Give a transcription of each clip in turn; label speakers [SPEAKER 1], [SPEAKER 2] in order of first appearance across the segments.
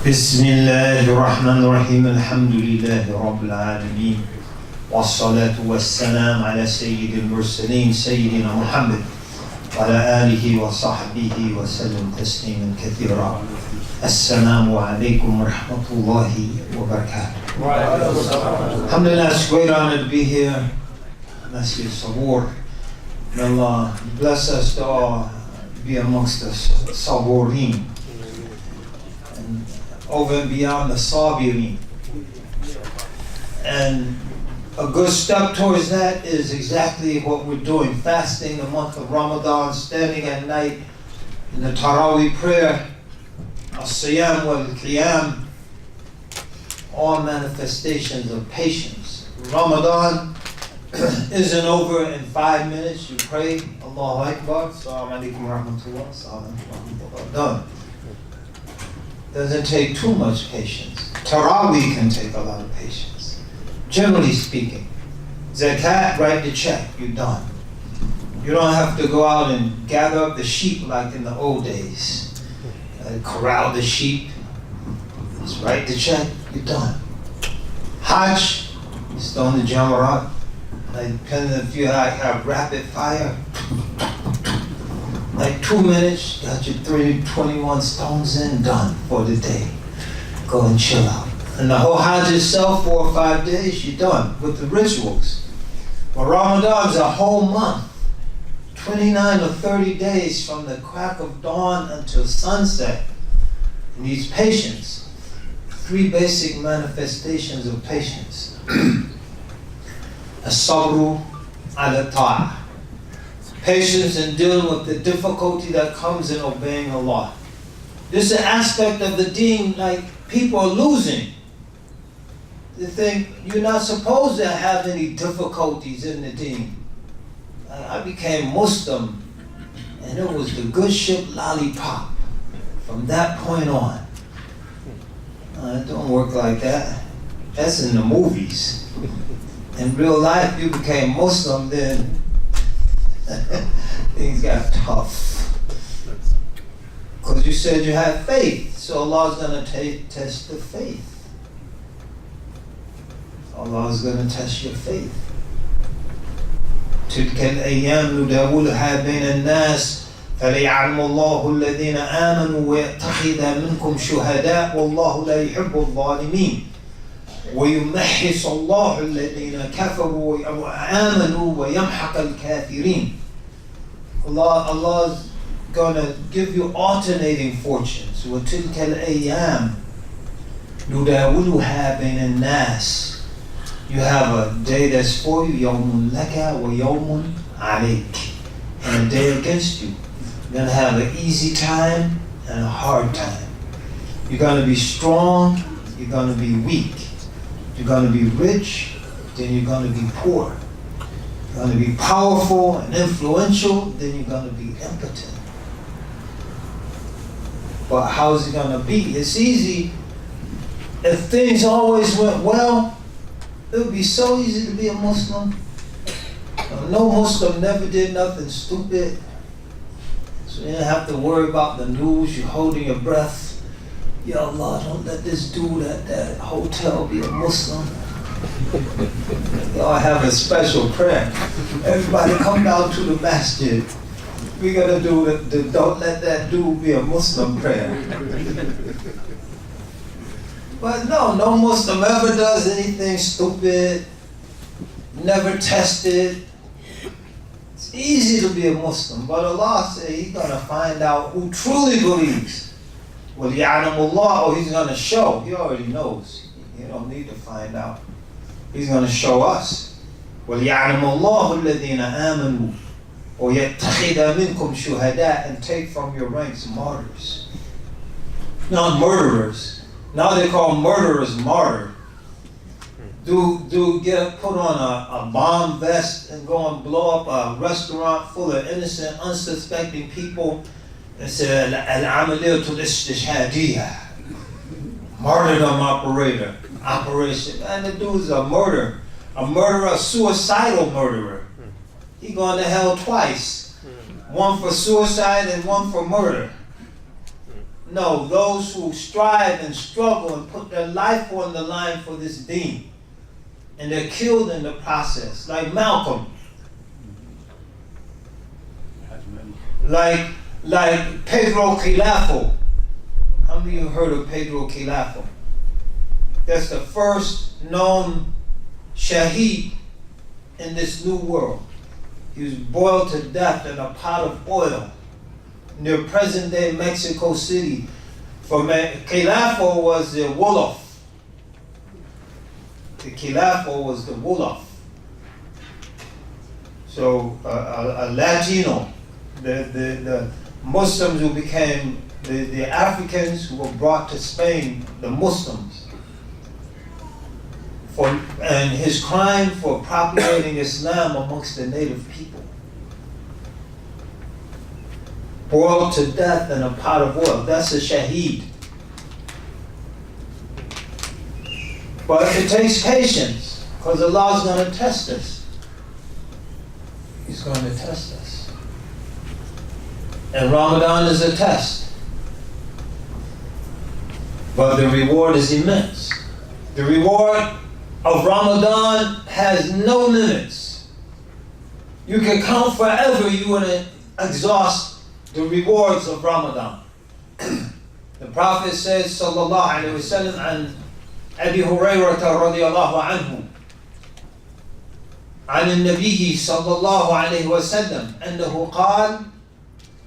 [SPEAKER 1] بسم الله الرحمن الرحيم الحمد لله رب العالمين والصلاة والسلام على سيد المرسلين سيدنا محمد وعلى آله وصحبه وسلم تسليما كثيرا. السلام عليكم ورحمة الله وبركاته. Alhamdulillah, it's a great honor to be here. Masjid As-Sabur. May Allah bless us to all be amongst the Saburin. And over and beyond the Sabirin. And a good step towards that is exactly what we're doing. Fasting the month of Ramadan, standing at night in the Taraweeh prayer, As-Siyam wal-Qiyam, all manifestations of patience. Ramadan isn't over in 5 minutes. You pray, Allahu Akbar, Assalamu alaikum wa rahmatullah, Assalamu alaikum wa rahmatullah, done. Doesn't take too much patience. Taraweeh can take a lot of patience. Generally speaking, zakat, write the check, you're done. You don't have to go out and gather up the sheep like in the old days. Corral the sheep, just write the check, you're done. Hajj, stone the jamarat, like depending if you have rapid fire, like 2 minutes, got your 321 stones in, done for the day. Go and chill out. And the whole Hajj itself, 4 or 5 days, you're done with the rituals. But Ramadan's a whole month, 29 or 30 days from the crack of dawn until sunset. It needs patience. 3 basic manifestations of patience. As-Sabur ala ta'ah. Patience in dealing with the difficulty that comes in obeying Allah. This is an aspect of the deen, like people are losing. They think you're not supposed to have any difficulties in the deen. I became Muslim, and it was the good ship lollipop from that point on. It don't work like that. That's in the movies. In real life, you became Muslim, then things got tough. Because you said you had faith, so Allah's going to test the faith. Allah's going to test your faith. تلك الأيام نداولها بين الناس فليعلم الله الذين آمنوا ويتخذ منكم شهداء والله لا يحب الظالمين ويمحص الله الذين كفروا وآمنوا ويمحق الكافرين. Allah's gonna give you alternating fortunes. وتلك الأيام نداولها بين الناس. You have a day that's for you, يوم لك ويوم عليك, and a day against you. You're gonna have an easy time and a hard time. You're gonna be strong, you're gonna be weak. You're gonna be rich, then you're gonna be poor. You're gonna be powerful and influential, then you're gonna be impotent. But how's it gonna be? It's easy. If things always went well, it would be so easy to be a Muslim. No Muslim never did nothing stupid. So you don't have to worry about the news. You're holding your breath. Ya Allah, don't let this dude at that hotel be a Muslim. Y'all have a special prayer. Everybody come down to the Masjid. We're going to do the don't let that dude be a Muslim prayer. But no Muslim ever does anything stupid, never tested. It's easy to be a Muslim, but Allah said He's going to find out who truly believes. Well, ya'lamullah, or He's going to show. He already knows. You don't need to find out. He's going to show us. Well, ya'lamullahu alladhina amanu, or yattakhidha minkum shuhada, and take from your ranks martyrs, not murderers. Now they call murderers martyr. Do get put on a bomb vest and go and blow up a restaurant full of innocent, unsuspecting people and say al-amaliyatu al-istishhadiyya, martyrdom operation. And the dude's a murderer, a suicidal murderer. He going to hell twice, one for suicide and one for murder. No, those who strive and struggle and put their life on the line for this deen. And they're killed in the process, like Malcolm. Like Pedro Khilafo. How many of you heard of Pedro Khilafo? That's the first known shaheed in this new world. He was boiled to death in a pot of oil near present-day Mexico City. Khilafo was the Wolof. The Khilafo was the Wolof. So a Latino, the Muslims who became the Africans who were brought to Spain, the Muslims, and his crime for propagating Islam amongst the native people. Boiled to death in a pot of oil. That's a shaheed. But it takes patience, because Allah's going to test us. He's going to test us. And Ramadan is a test. But the reward is immense. The reward of Ramadan has no limits. You can count forever, you want to exhaust the rewards of Ramadan. The Prophet says, sallallahu alayhi wa sallam, and أبي هريرة رضي الله عنه عن النبي صلى الله عليه وسلم أنه قال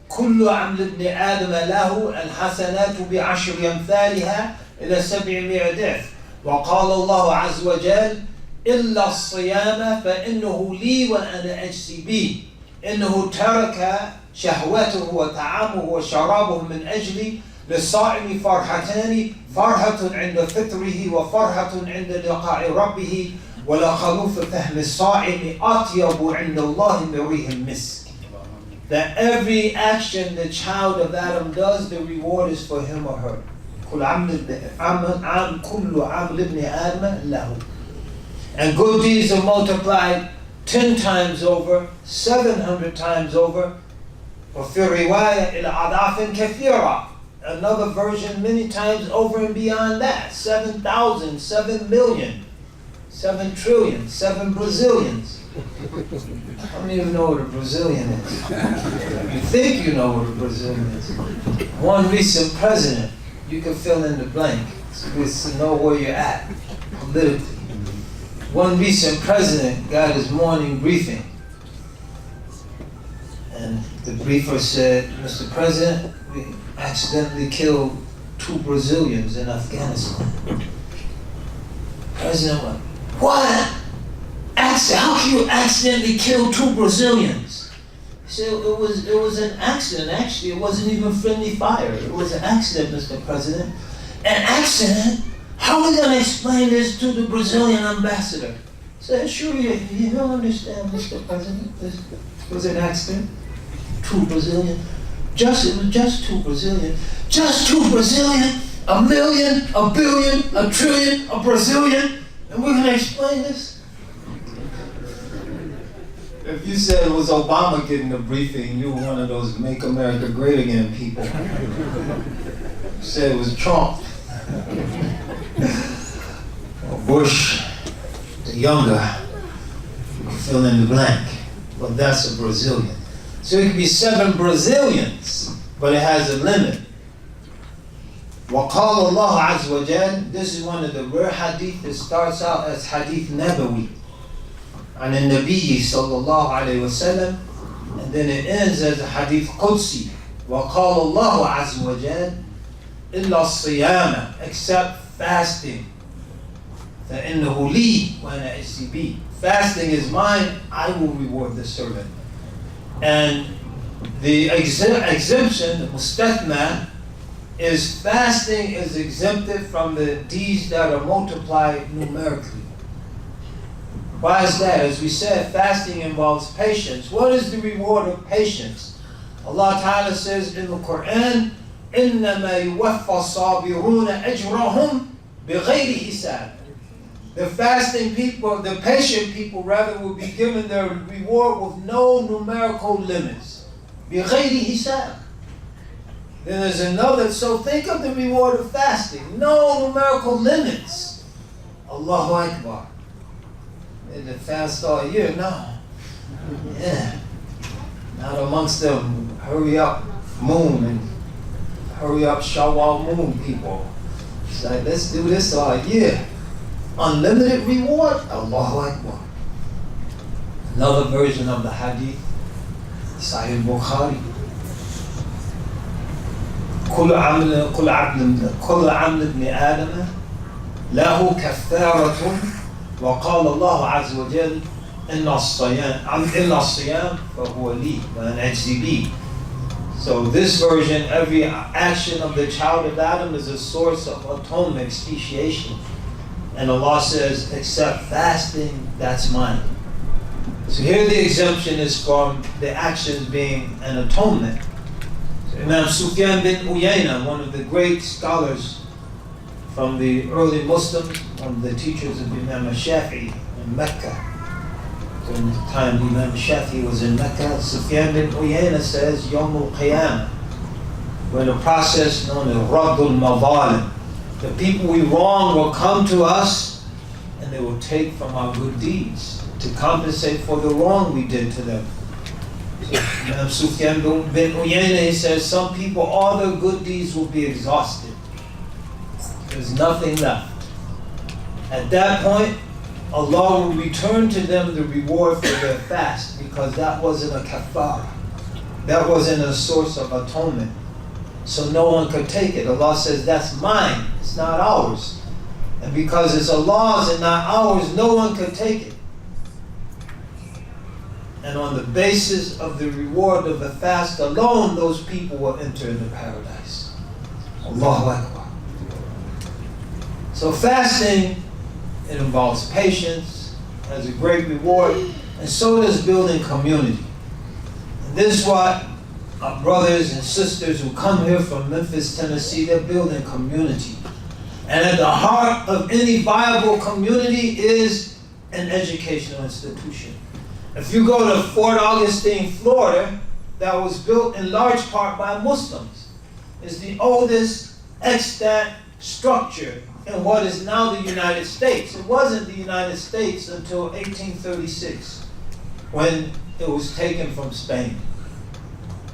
[SPEAKER 1] كل عمل ابن آدم له الحسنات بعشر أمثالها إلى 700 ضعف وقال الله عز وجل إلا الصيام فإنه لي وأنا أجزي به إنه ترك شهوته وطعامه وشرابه من أجلي للصائم فرحتان فرحة عند فطره وفرحة عند لقاء ربه ولخلوف فهم الصائم أطيب عند الله من ريح المسك. That every action the child of Adam does, the reward is for him or her. كل عمل ابن آدم له. And good deeds are multiplied 10 times over, 700 times over. وفي رواية إلى أضعاف كثيرة. Another version many times over and beyond that. 7,000, 7 million, 7 trillion, 7 Brazilians. How many of you know what a Brazilian is? You think you know what a Brazilian is. One recent president, you can fill in the blank to know where you're at politically. One recent president got his morning briefing. And the briefer said, Mr. President, we accidentally killed 2 Brazilians in Afghanistan. President went, what? How can you accidentally kill 2 Brazilians? He said, it was an accident. Actually, it wasn't even friendly fire. It was an accident, Mr. President. An accident? How are we going to explain this to the Brazilian ambassador? He said, sure, you don't understand, Mr. President. This was an accident. 2 Brazilians. It was just 2 Brazilians. Just 2 Brazilian? A million, a billion, a trillion, a Brazilian? And we're going to explain this? If you said it was Obama getting the briefing, you were one of those Make America Great Again people. You said it was Trump. Or Bush, the younger. You can fill in the blank. But that's a Brazilian. So it could be 7 Brazilians, but it has a limit. وَقَالَ اللَّهُ عَزَّ وَجَلَّ. This is one of the rare hadith that starts out as hadith nabawi. عن النبي صلى الله عليه وسلم, and then it ends as a hadith qudsi. وَقَالَ اللَّهُ عَزَّ وَجَلَّ إِلَّا الصِّيَامَ, except fasting. فَإِنَّهُ لِي وَأَنَا أَجْزِي بِهِ. Fasting is mine, I will reward the servant. And the exemption, the mustathna, is fasting is exempted from the deeds that are multiplied numerically. Why is that? As we said, fasting involves patience. What is the reward of patience? Allah Ta'ala says in the Quran, إِنَّمَا يُوَفَّى الصَّابِرُونَ أَجْرَهُمْ بِغَيْرِ حِسَابٍ. The fasting people, the patient people rather, will be given their reward with no numerical limits. بِغَيْرِ حِسَابٍ. Then there's another, so think of the reward of fasting. No numerical limits. Allahu Akbar. And the fast all year? No. Yeah. Not amongst them hurry up moon and hurry up Shawwal moon people. It's like, let's do this all year. Unlimited reward? Allahu Akbar. Another version of the hadith, Sahih Bukhari. كل عمل ابن آدم له كفارة وقال الله عز وجل إن الصيام فهو لي وأنا أجزي به. So this version, every action of the child of Adam is a source of atonement, expiation. And Allah says, except fasting, that's mine. So here the exemption is from the actions being an atonement. So Imam Sufyan bin Uyayna, one of the great scholars from the early Muslims, one of the teachers of Imam Shafi'i in Mecca. During the time Imam Shafi'i was in Mecca, Sufyan bin Uyayna says, Yawm al-Qiyamah, when a process known as Raddul Mazalim, the people we wrong will come to us and they will take from our good deeds to compensate for the wrong we did to them. So Imam Sufyan bin Uyayna, he says, some people, all their good deeds will be exhausted. There's nothing left. At that point, Allah will return to them the reward for their fast, because that wasn't a kafara. That wasn't a source of atonement. So no one could take it. Allah says, that's mine, it's not ours. And because it's Allah's and not ours, no one could take it. And on the basis of the reward of the fast alone, those people will enter into paradise. Allahu Akbar. So fasting, it involves patience, has a great reward, and so does building community. And this is what our brothers and sisters who come here from Memphis, Tennessee, they're building community. And at the heart of any viable community is an educational institution. If you go to Fort Augustine, Florida, that was built in large part by Muslims, is the oldest extant structure in what is now the United States. It wasn't the United States until 1836, when it was taken from Spain.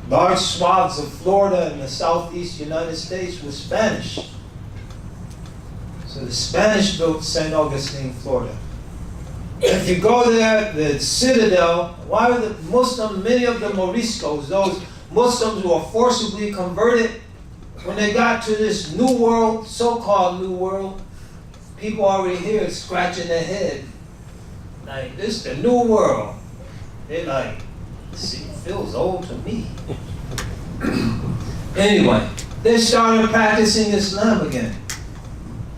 [SPEAKER 1] Large swaths of Florida and the southeast United States were Spanish. So the Spanish built St. Augustine, Florida. If you go there, the citadel, why are the Muslims, many of the Moriscos, those Muslims who are forcibly converted, when they got to this new world, so-called new world, people already here scratching their head. Like, this is the new world. They're like, see, it feels old to me. Anyway, they started practicing Islam again.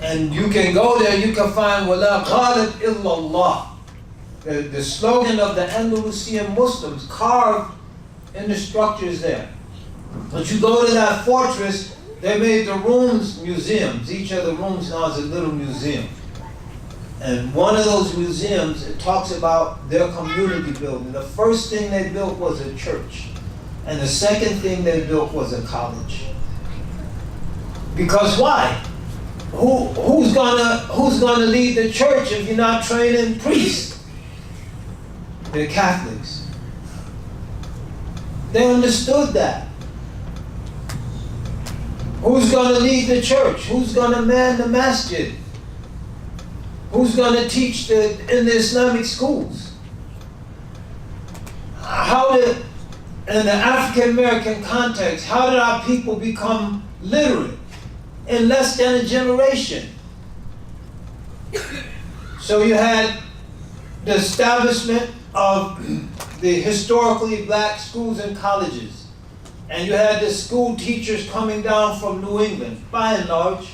[SPEAKER 1] And you can go there, you can find وَلَا غَالِبْ إِلَّا اللَّهِ. The slogan of the Andalusian Muslims carved in the structures there. But you go to that fortress, they made the rooms museums. Each of the rooms now is a little museum. And one of those museums, it talks about their community building. The first thing they built was a church. And the second thing they built was a college. Because why? Who's gonna lead the church if you're not training priests? They're Catholics. They understood that. Who's gonna lead the church? Who's gonna man the Masjid? Who's gonna teach in the Islamic schools? In the African American context, how did our people become literate? In less than a generation. So you had the establishment of the historically black schools and colleges. And you had the school teachers coming down from New England, by and large.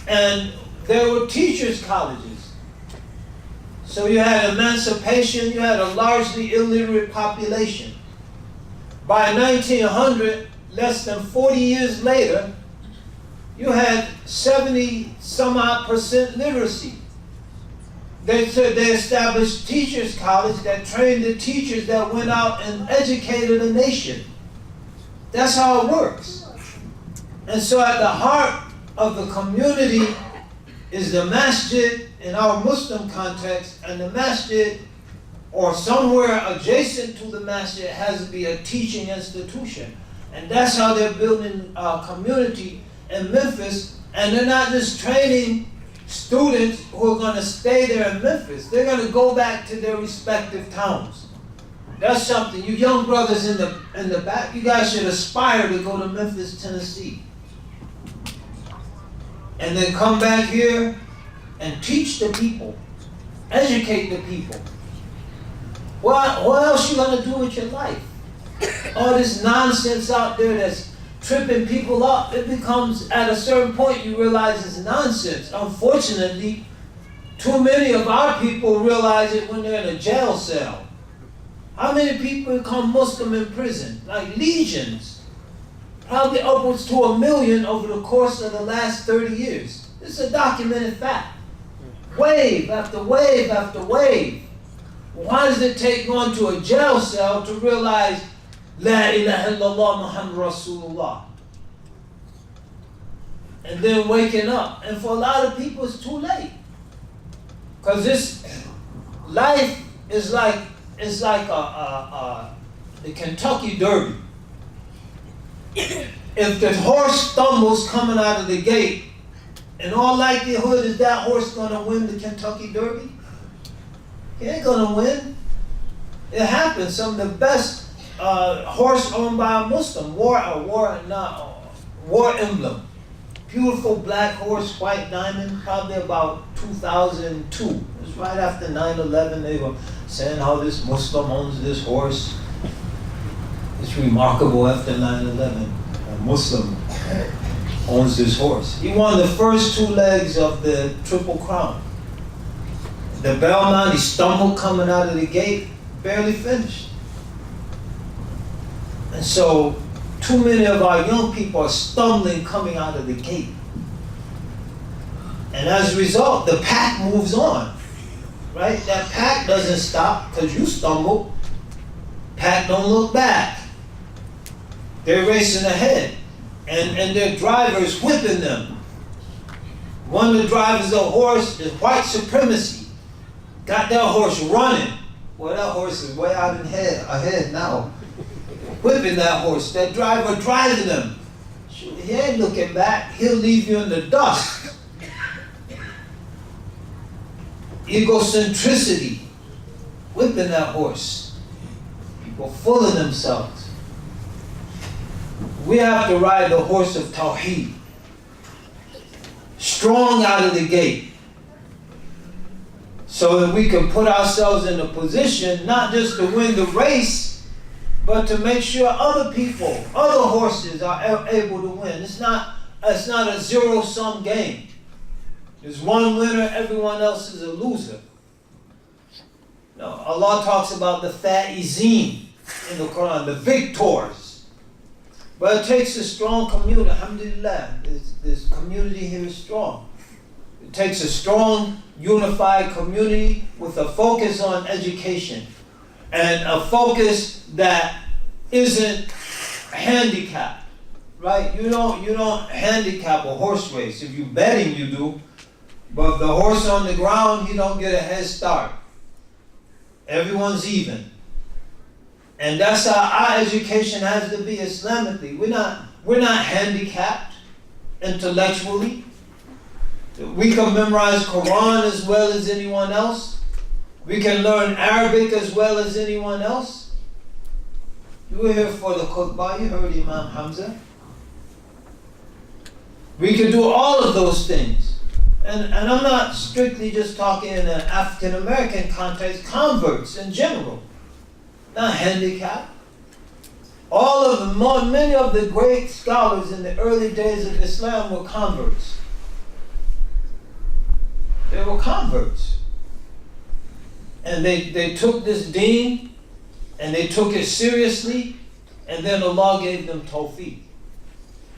[SPEAKER 1] And there were teachers' colleges. So you had emancipation, you had a largely illiterate population. By 1900, less than 40 years later, you had 70-some-odd% literacy. They established teachers' college that trained the teachers that went out and educated a nation. That's how it works. And so at the heart of the community is the masjid in our Muslim context, and the masjid or somewhere adjacent to the masjid has to be a teaching institution. And that's how they're building a community in Memphis. And they're not just training students who are going to stay there in Memphis. They're going to go back to their respective towns. That's something. You young brothers in the back, you guys should aspire to go to Memphis, Tennessee. And then come back here and teach the people, educate the people. What else you gonna do with your life? All this nonsense out there that's tripping people up, it becomes, at a certain point, you realize it's nonsense. Unfortunately, too many of our people realize it when they're in a jail cell. How many people become Muslim in prison? Like legions. Probably upwards to 1 million over the course of the last 30 years. It's a documented fact. Wave after wave after wave. Why does it take going to a jail cell to realize La ilaha illallah Muhammad Rasulullah? And then waking up. And for a lot of people it's too late. Because this life is like the Kentucky Derby. If the horse stumbles coming out of the gate, in all likelihood is that horse going to win the Kentucky Derby? He ain't going to win. It happens. Some of the best horse owned by a Muslim, war emblem. Beautiful black horse, white diamond, probably about 2002. It was right after 9/11. They were saying how this Muslim owns this horse. It's remarkable after 9/11. A Muslim owns this horse. He won the first 2 legs of the Triple Crown. The Belmont, he stumbled coming out of the gate, barely finished. And so, too many of our young people are stumbling coming out of the gate. And as a result, the pack moves on, right? That pack doesn't stop because you stumbled. Pack don't look back. They're racing ahead. And their driver's whipping them. One of the drivers of the horse is white supremacy. Got that horse running. Well, that horse is way out ahead now. Whipping that horse. That driver driving them. He ain't looking back. He'll leave you in the dust. Egocentricity. Whipping that horse. People full of themselves. We have to ride the horse of Tawheed. Strong out of the gate. So that we can put ourselves in a position not just to win the race, but to make sure other people, other horses are able to win. It's not a zero-sum game. There's one winner, everyone else is a loser. No, Allah talks about the faizeen in the Quran, the victors. But it takes a strong community. Alhamdulillah, this community here is strong. It takes a strong, unified community with a focus on education and a focus that isn't handicapped, right? You don't handicap a horse race. If you're betting, you do. But if the horse on the ground, he don't get a head start. Everyone's even. And that's how our education has to be Islamically. We're not handicapped intellectually. We can memorize Quran as well as anyone else. We can learn Arabic as well as anyone else. You were here for the khutbah, you heard Imam Hamza. We can do all of those things. And I'm not strictly just talking in an African American context, converts in general. Not handicapped. Many of the great scholars in the early days of Islam were converts. They were converts. And they took this deen, and they took it seriously, and then Allah gave them tawfiq.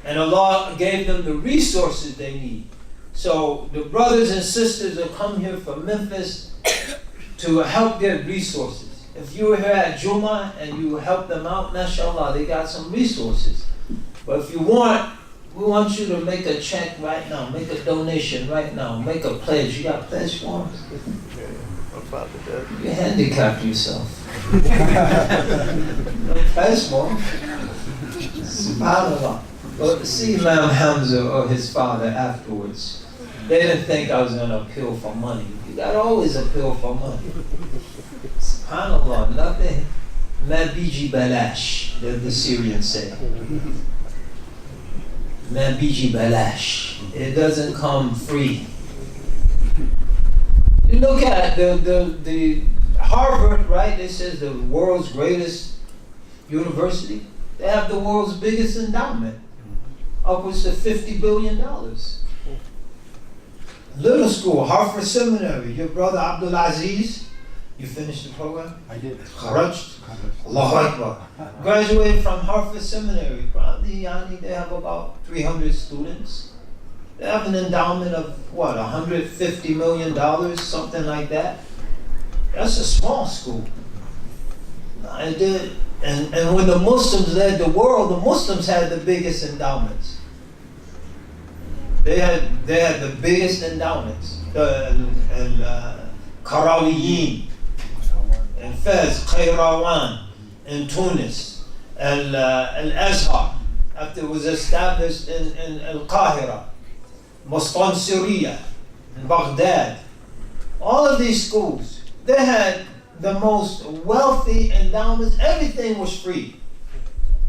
[SPEAKER 1] And Allah gave them the resources they need. So the brothers and sisters that come here from Memphis to help get resources. if you were here at Juma and you help them out, mashallah, they got some resources. But if you want, we want you to make a check right now, make a donation right now, make a pledge. You got pledge forms? You handicapped yourself. No pledge form. SubhanAllah. But see Imam Hamza or his father afterwards. They didn't think I was going to appeal for money. You got to always appeal for money. SubhanAllah, nothing. Ma biji balash, the Syrians say. Ma biji balash. It doesn't come free. You look at the Harvard, right? It says the world's greatest university. They have the world's biggest endowment, upwards to $50 billion. Little school, Harvard Seminary. Your brother Abdul Aziz, you finished the program?
[SPEAKER 2] I did.
[SPEAKER 1] Kharajt? Allahu Akbar. Graduated from Harvard Seminary. Probably, they have about 300 students. They have an endowment of, what, $150 million, something like that. That's a small school. And when the Muslims led the world, the Muslims had the biggest endowments. They had the biggest endowments. Qarawiyin in Fez, Qayrawan in Tunis, Al-Azhar, after it was established in Al-Qahira, Mustansiriya in Baghdad. All of these schools, they had the most wealthy endowments. Everything was free.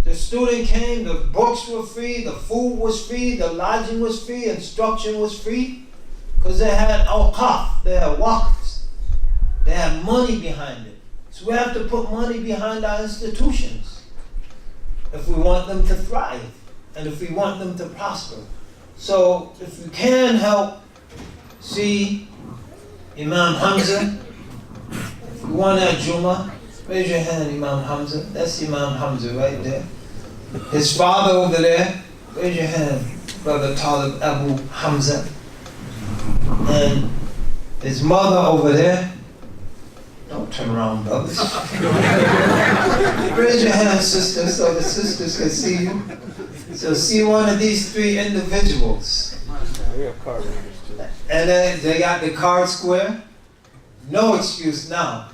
[SPEAKER 1] The student came, the books were free, the food was free, the lodging was free, instruction was free, because they had awqaf, they had waqfs, they had money behind it. So we have to put money behind our institutions if we want them to thrive and if we want them to prosper. So if you can help see Imam Hamza, if you want at Juma, raise your hand, Imam Hamza. That's Imam Hamza right there. His father over there, raise your hand, Brother Talib Abu Hamza. And his mother over there, don't turn around, brothers. Raise your hand, sister, so the sisters can see you. So see one of these three individuals. And then they got the card square. No excuse now.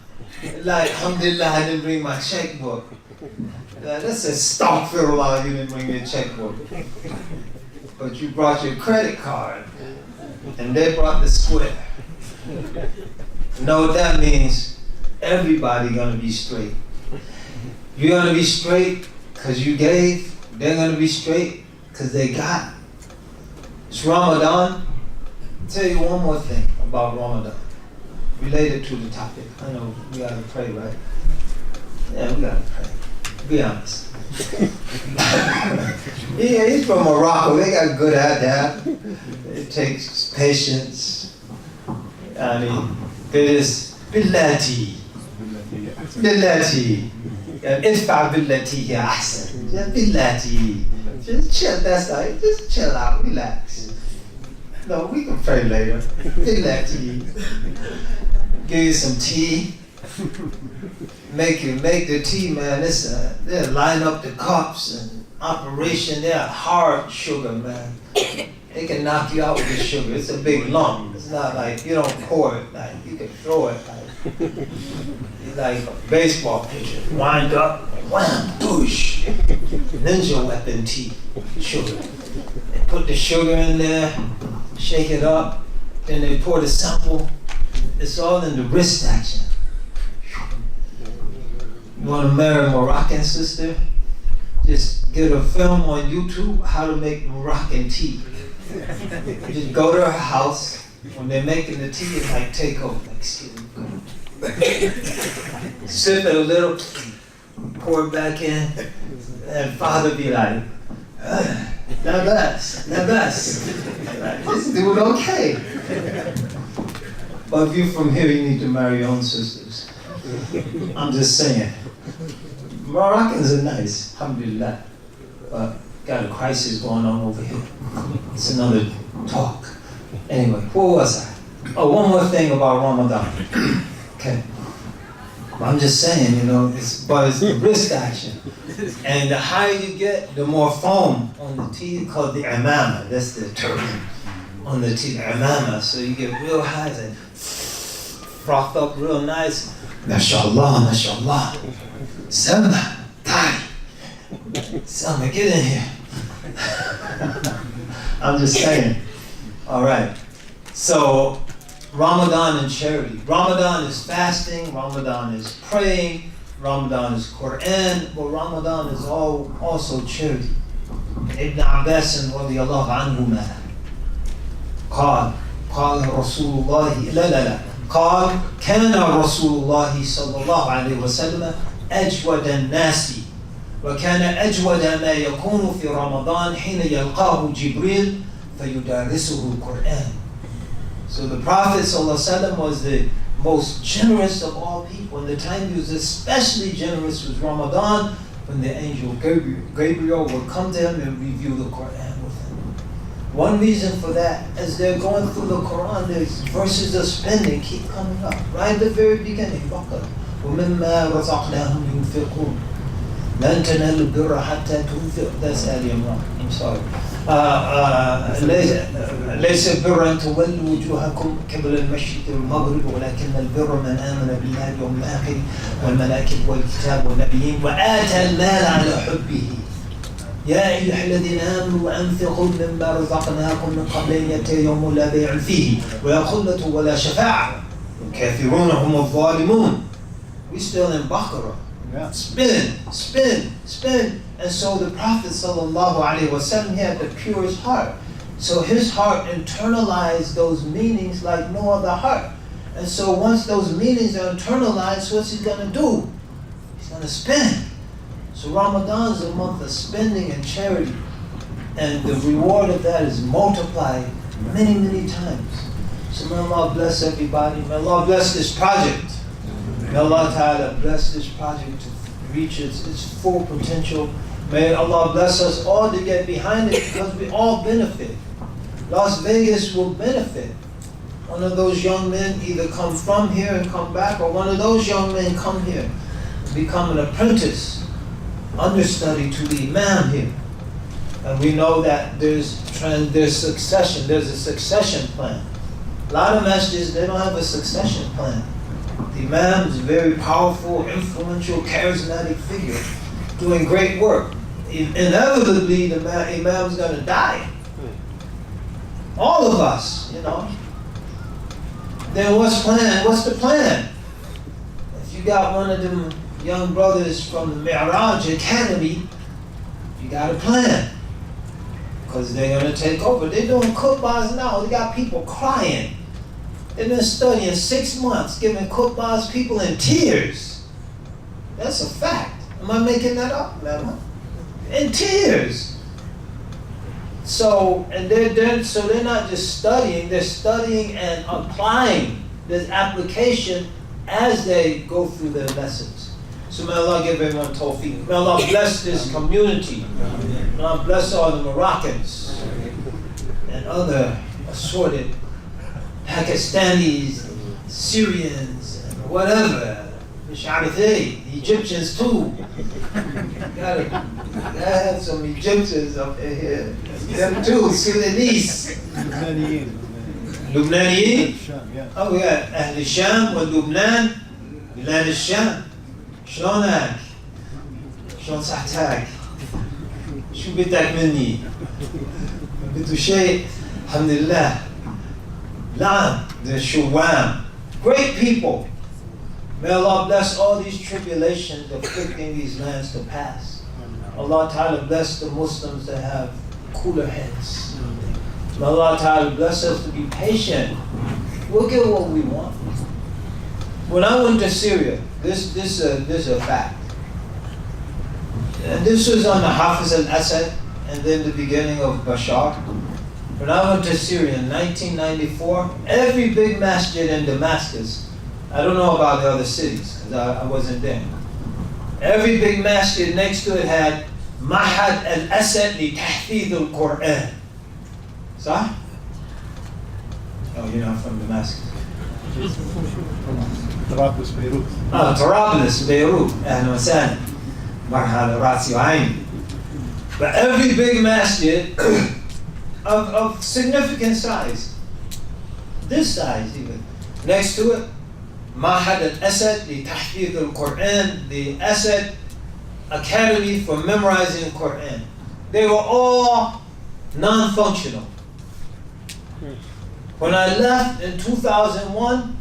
[SPEAKER 1] Like, alhamdulillah, I didn't bring my checkbook. That's a astaghfirullah, you didn't bring your checkbook. But you brought your credit card. And they brought the square. You know what that means? Everybody gonna be straight. You're gonna be straight because you gave. They're gonna be straight because they got. It's Ramadan. I'll tell you one more thing about Ramadan, related to the topic. I know we gotta pray, right? Yeah, we gotta pray. Be honest. Yeah, he's from Morocco. They got good at that. It takes patience. I mean, it is billati. Billati. Idfa billati hiya ahsan. Billati. Just chill, that's right. Just chill out, relax. No, we can pray later. Billati. Give you some tea. Make the tea, man. They line up the cups and operation. They're hard sugar, man. They can knock you out with the sugar. It's a big lump. It's not like you don't pour it. Like you can throw it like a baseball pitcher. Wind up, wham, douche. Ninja weapon tea, sugar. They put the sugar in there, shake it up, then they pour the sample. It's all in the wrist action. You want to marry a Moroccan sister? Just get a film on YouTube, how to make Moroccan tea. Just go to her house. When they're making the tea, it's like take over. Like, excuse me. Sip it a little, pour it back in, and father be like, not best, not best. Like, just do it okay. But if you're from here, you need to marry your own sisters. I'm just saying. Moroccans are nice, alhamdulillah. But got a crisis going on over here. It's another talk. Anyway, where was I? Oh, one more thing about Ramadan. Okay. I'm just saying, you know, it's the wrist action. And the higher you get, the more foam on the teeth, called the imama. That's the term on the teeth, imama. So you get real high and froth up real nice. MashaAllah, MashaAllah. Selma, Tari. Selma, get in here. I'm just saying. All right. So, Ramadan and charity. Ramadan is fasting, Ramadan is praying, Ramadan is Quran, but Ramadan is also charity. Ibn Abbas radiyallahu anhuma قال رسول الله لا قال كان رسول الله صلى الله عليه وسلم أجود الناس وكان أجود ما يكون في رمضان حين يلقاه جبريل فيدارسه القرآن. So the Prophet ﷺ was the most generous of all people. And the time he was especially generous was Ramadan, when the angel Gabriel would come to him and review the Quran with him. One reason for that, as they're going through the Quran, there's verses of spending keep coming up. Right at the very beginning, وَمِمَّا رَزَقْنَاهُمْ يُنْفِقُونَ لَن تَنَالُوا الْبِرَّ حَتَّى تُنْفِقُوا. That's Ali Imam. I'm sorry. ليس البر أن تولوا وجوهكم قبل المشرق والمغرب ولكن البر من آمن بالله واليوم الآخر والملائكة والكتاب والنبيين وآتى المال على حبه يا أيها الذين آمنوا أنفقوا مما رزقناكم من قبل أن يأتي يوم لا بيع فيه ولا خلة ولا شفاعة والكافرون هم الظالمون. We still in Baqarah. Yeah. Spin. And so the Prophet ﷺ, he had the purest heart. So his heart internalized those meanings like no other heart. And so once those meanings are internalized, what's he going to do? He's going to spend. So Ramadan is a month of spending and charity. And the reward of that is multiplied many, many times. So may Allah bless everybody. May Allah bless this project. May Allah Ta'ala bless this project to reach its full potential. May Allah bless us all to get behind it because we all benefit. Las Vegas will benefit. One of those young men either come from here and come back, or one of those young men come here and become an apprentice, understudy to the Imam here. And we know that there's succession, there's a succession plan. A lot of masjids, they don't have a succession plan. The Imam is a very powerful, influential, charismatic figure doing great work. Inevitably, the Imam is going to die. All of us, you know. Then what's the plan? If you got one of them young brothers from the Mi'raj Academy, you got a plan. Because they're going to take over. They're doing khutbahs now. They got people crying. They've been studying 6 months, giving khutbahs, people in tears. That's a fact. Am I making that up, man? In tears. So, and they're not just studying, they're studying and applying this application as they go through their lessons. So may Allah give everyone tawfiq. May Allah bless this community. May Allah bless all the Moroccans and other assorted Pakistanis, Syrians, whatever. The Egyptians too. Gotta have some Egyptians up here. Them too, Sudanese. Lubnaniyin. Oh, we got Ahl al-Sham wa Lubnan, Bilad al-Sham. شلونك؟ شلون صحتك؟ شو بدك مني؟ بده شيء؟ الحمد لله. نعم، the Shuwam. Great people. May Allah bless all these tribulations afflicting these lands to pass. Allah Ta'ala bless the Muslims that have cooler heads. May Allah Ta'ala bless us to be patient. We'll get what we want. When I went to Syria, this is a fact. And this was on the Hafiz al-Assad and then the beginning of Bashar. When I went to Syria in 1994, every big masjid in Damascus, I don't know about the other cities because I wasn't there. Every big masjid next to it had Mahad al-Assad li Tahfidh al-Quran. Sah? Oh, you're not from Damascus.
[SPEAKER 2] طرابلس بيروت.
[SPEAKER 1] طرابلس بيروت أهلا وسهلا مرحبا راسي وعيني. But every big masjid of significant size, this size even, next to it, Mahad al-Asad لتحفيظ القرآن, the Asad Academy for memorizing Quran. They were all non-functional. When I left in 2001,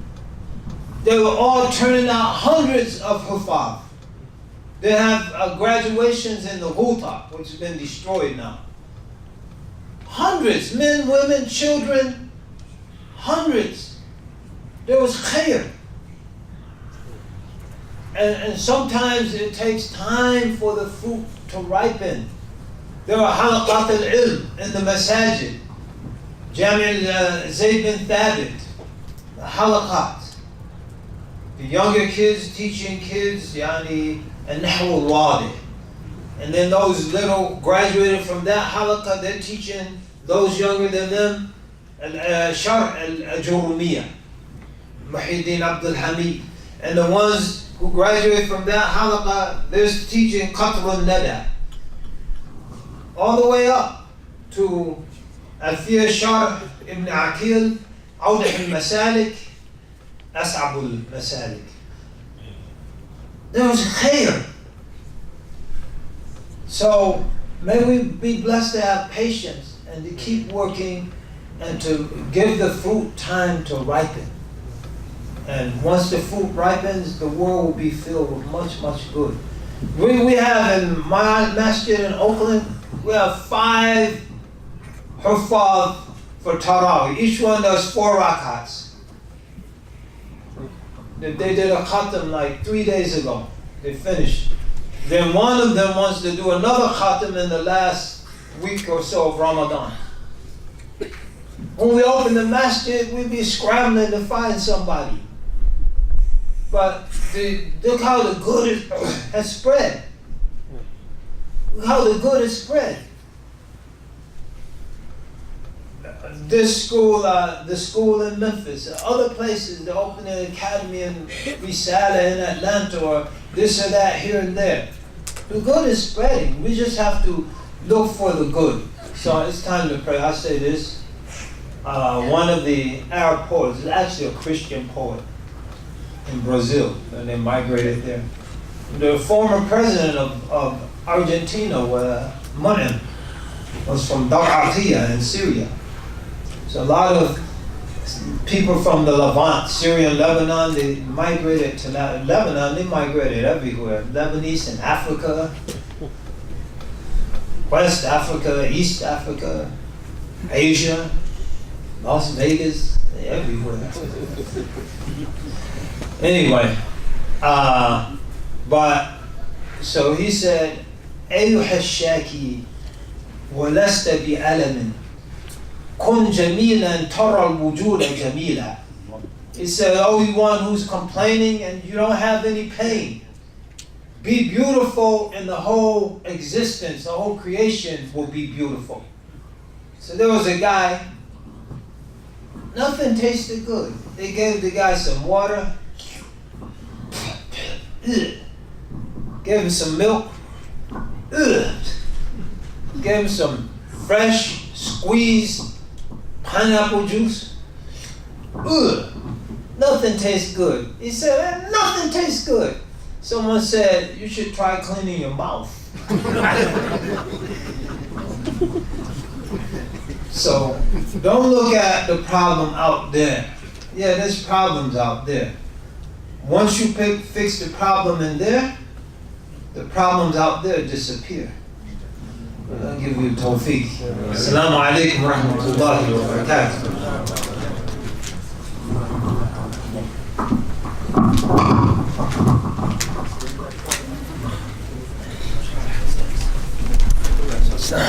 [SPEAKER 1] they were all turning out hundreds of hufaz. They have graduations in the Ghuta, which has been destroyed now. Hundreds, men, women, children, hundreds. There was khair. And sometimes it takes time for the fruit to ripen. There are halaqat al-ilm in the Masjid. Jami' Zaid bin Thabit, the halaqat. The younger kids teaching kids, yani, al-nahw al-wadih. And then those little graduated from that halaqah, they're teaching those younger than them, al-shar' al-jurumiyah, Muhyiddin Abdul Hamid. And the ones who graduate from that halaqah, they're teaching Qatr al-Nada. All the way up to Al-Fiyah Shar' ibn Aqil, Awdah al-Masalik, As-Sabur al-Masalik. There was khair. So may we be blessed to have patience and to keep working and to give the fruit time to ripen. And once the fruit ripens, the world will be filled with much, much good. We have in my masjid in Oakland, we have 5 hufaz for Tarawih. Each one does 4 rakats. They did a khatam like 3 days ago. They finished. Then one of them wants to do another khatam in the last week or so of Ramadan. When we open the masjid, we'd be scrambling to find somebody. But look how the good has spread. Look how the good has spread. This school, the school in Memphis, other places, they're opening an academy in Risala in Atlanta, or this or that here and there. The good is spreading. We just have to look for the good. So it's time to pray. I say this. One of the Arab poets, is actually a Christian poet in Brazil, and they migrated there. The former president of Argentina, Imam, was from Dar'atiyah in Syria. So a lot of people from the Levant, Syria and Lebanon, they migrated to Lebanon. They migrated everywhere. Lebanese in Africa, West Africa, East Africa, Asia, Las Vegas, everywhere. Anyway, but so he said, أيها الشاكي ولست بألم كن جميلا ترى الوجود جميلا. He said, oh, you one who's complaining and you don't have any pain, be beautiful, and the whole existence, the whole creation will be beautiful. So there was a guy, nothing tasted good. They gave the guy some water, gave him some milk, gave him some fresh squeezed pineapple juice. Nothing tastes good. He said, nothing tastes good. Someone said, you should try cleaning your mouth. So don't look at the problem out there. Yeah, there's problems out there. Once you fix the problem in there, the problems out there disappear. I'll give you tawfiq. Assalamu alaikum wa rahmatullahi wa barakatuh.